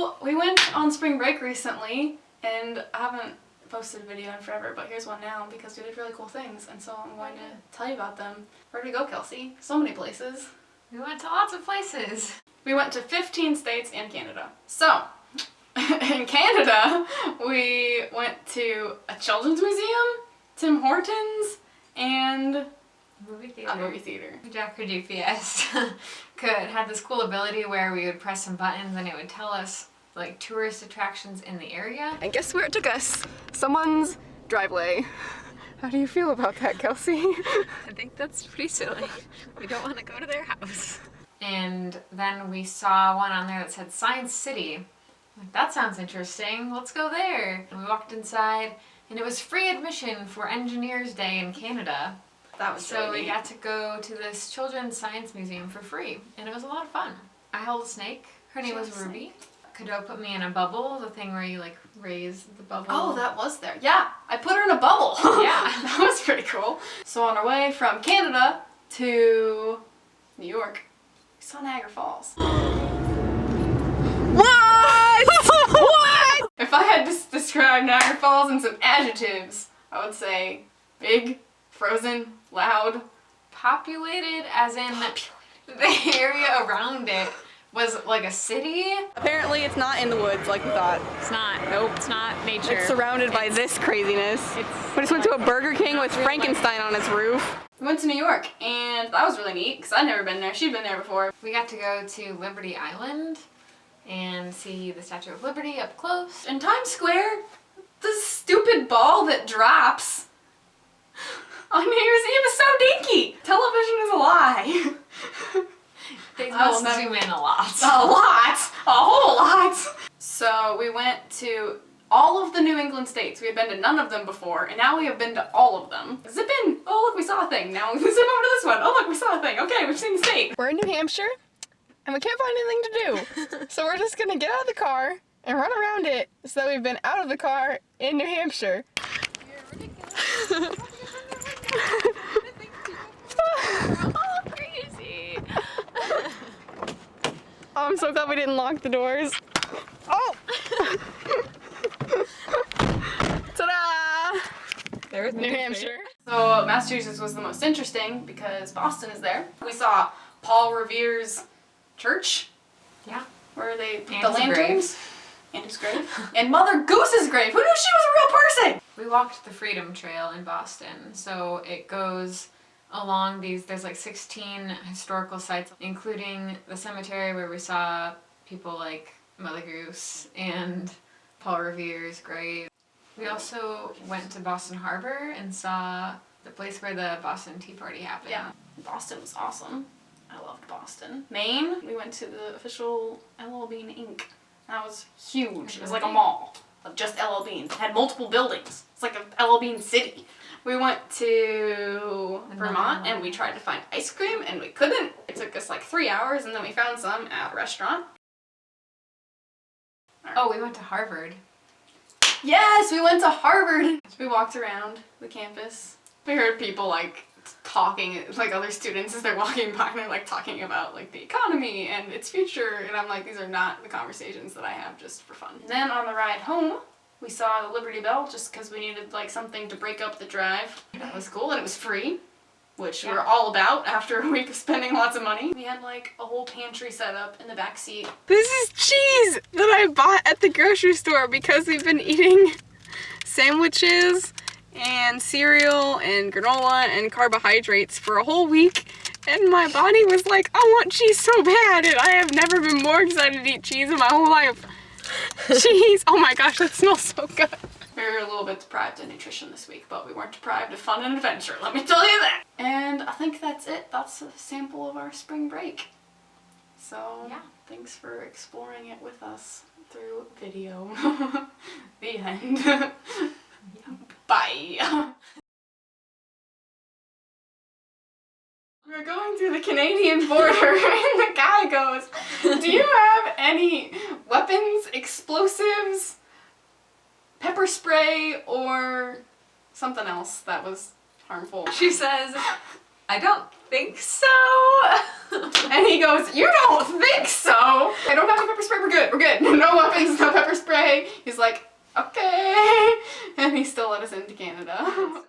So we went on spring break recently, and I haven't posted a video in forever, but here's one now because we did really cool things, and so I'm going to tell you about them. Where did we go, Kelsey? So many places. We went to lots of places. We went to 15 states and Canada. So, in Canada, we went to a children's museum, Tim Hortons, and a movie theater. Jacker GPS had this cool ability where we would press some buttons and it would tell us like tourist attractions in the area. And guess where it took us? Someone's driveway. How do you feel about that, Kelsey? I think that's pretty silly. We don't want to go to their house. And then we saw one on there that said Science City. Like, that sounds interesting. Let's go there. And we walked inside, and it was free admission for Engineers Day in Canada. That was so really we got to go to this children's science museum for free, and it was a lot of fun. I held a snake. Her name was Ruby. Cadeau put me in a bubble, the thing where you like raise the bubble. Oh, that was there. Yeah, I put her in a bubble. Yeah. That was pretty cool. So on our way from Canada to New York, we saw Niagara Falls. What? What? If I had to describe Niagara Falls in some adjectives, I would say big, frozen, loud. Populated, as in the area around it was like a city. Apparently it's not in the woods like we thought. It's not. Nope. It's not nature. It's surrounded by this craziness. We just went to a Burger King with Frankenstein on its roof. We went to New York, and that was really neat because I'd never been there. She'd been there before. We got to go to Liberty Island and see the Statue of Liberty up close. In Times Square, the stupid ball that drops on New Year's Eve is so dinky. Television is a lie. They must zoom in a lot. A lot! A whole lot! So we went to all of the New England states. We had been to none of them before, and now we have been to all of them. Zip in! Oh look, we saw a thing. Now we zip over to this one. Oh look, we saw a thing. Okay, we've seen the state. We're in New Hampshire, and we can't find anything to do. So we're just gonna get out of the car and run around it so that we've been out of the car in New Hampshire. You're ridiculous. Oh, I'm so glad we didn't lock the doors. Oh! Ta-da! There's New Hampshire. So Massachusetts was the most interesting because Boston is there. We saw Paul Revere's church. Yeah. Where they put And the his lanterns. And his grave. And Mother Goose's grave. Who knew she was a real person? We walked the Freedom Trail in Boston. So it goes along there's like 16 historical sites, including the cemetery where we saw people like Mother Goose and Paul Revere's grave. We also went to Boston Harbor and saw the place where the Boston Tea Party happened. Yeah, Boston was awesome. I loved Boston. Maine, we went to the official LL Bean Inc. That was huge. It was like a mall of just LL Beans. It had multiple buildings. It's like a LL Bean city. We went to Vermont and we tried to find ice cream and we couldn't. It took us like 3 hours and then we found some at a restaurant. Oh, we went to Harvard. Yes, we went to Harvard. We walked around the campus. We heard people like talking, like other students as they're walking by and they're like talking about like the economy and its future, and I'm like, these are not the conversations that I have just for fun. And then on the ride home, we saw the Liberty Bell just because we needed like something to break up the drive. That was cool and it was free, which we were all about after a week of spending lots of money. We had like a whole pantry set up in the back seat. This is cheese that I bought at the grocery store because we've been eating sandwiches and cereal and granola and carbohydrates for a whole week, and my body was like, I want cheese so bad, and I have never been more excited to eat cheese in my whole life. Cheese! Oh my gosh, that smells so good. We were a little bit deprived of nutrition this week, but we weren't deprived of fun and adventure, let me tell you that. And I think that's it. That's a sample of our spring break. So, yeah, thanks for exploring it with us through video. The end. Bye. We're going through the Canadian border and the guy goes, do you have any weapons, explosives, pepper spray, or something else that was harmful? She says, I don't think so. And he goes, you don't think so? I don't have any pepper spray, we're good. we're good. No weapons, no pepper spray. He's like, okay. And he still let us into Canada.